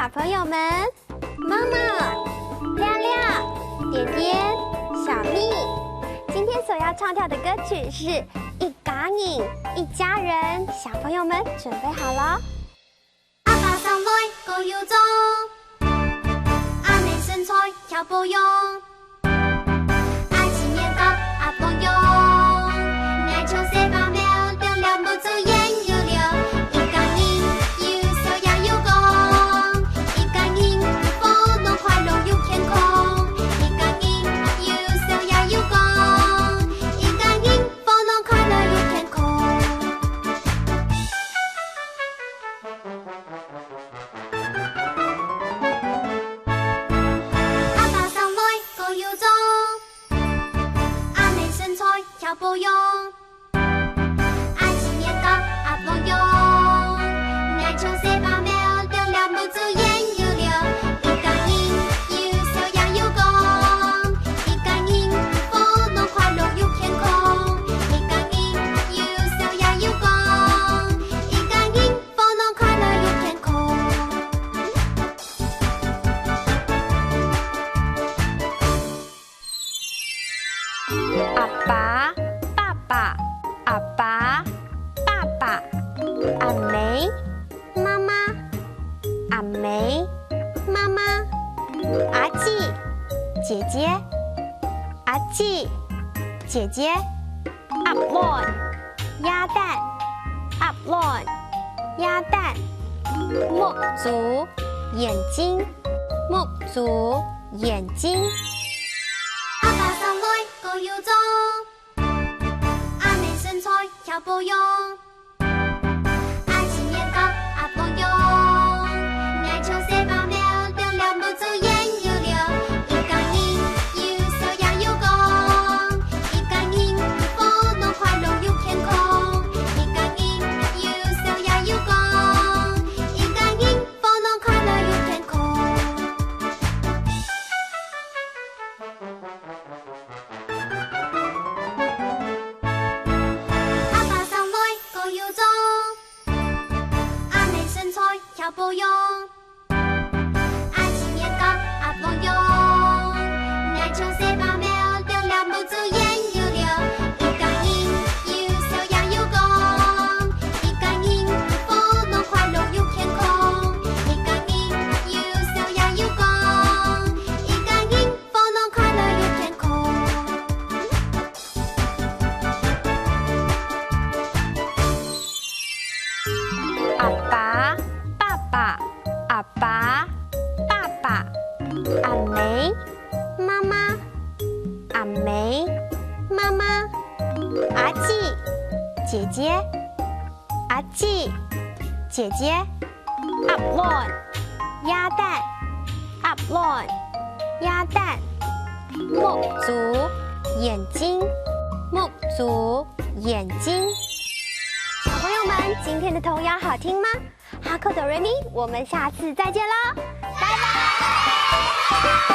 小朋友们，妈妈、亮亮、点点、小蜜，今天所要唱跳的歌曲是《一家人一家人》，小朋友们准备好了？阿爸上來個要裝，阿妹身材要保養，阿姊妹高阿朋友，愛唱西巴苗，亮亮不走眼有流，一家人有笑也有講，一家人福樂快樂又健康，一家人有笑也有講，一家人福樂快樂又健康。要保養，阿姊妹高阿朋友，愛唱西巴苗，亮亮不走眼有流，一家人有笑也有講，一家人福樂快樂又健康，一家人有笑也有講，一家人福樂快樂又健康。阿爸、爸爸、阿爸、爸爸、阿梅、妈妈、阿梅、妈妈、阿季、姐姐、阿季、姐姐、阿lon鸭蛋、阿lon鸭蛋、木足眼睛、木足眼睛。阿爸上來個要裝，阿妹身材要保養，阿姊妹高阿朋友，愛唱西巴苗，亮亮不走眼有流，一家人有笑也有講，一家人福樂快樂又健康，一家人有笑也有講，一家人福樂快樂又健康。要保養，阿姊妹高阿朋友，愛唱西巴苗，亮亮不走眼有流，一家人有笑也有講，一家人福樂快樂又健康，一家人有笑也有講，一家人福樂快樂又健康。阿爸、阿爸、爸爸、阿梅、妈妈、阿梅、妈妈、阿季、姐姐、阿季、姐姐、阿lon鸭蛋、阿lon鸭蛋、木足眼睛、木足眼睛。小朋友们，今天的童谣好听吗？哈克哆瑞咪，我们下次再见喽，拜拜。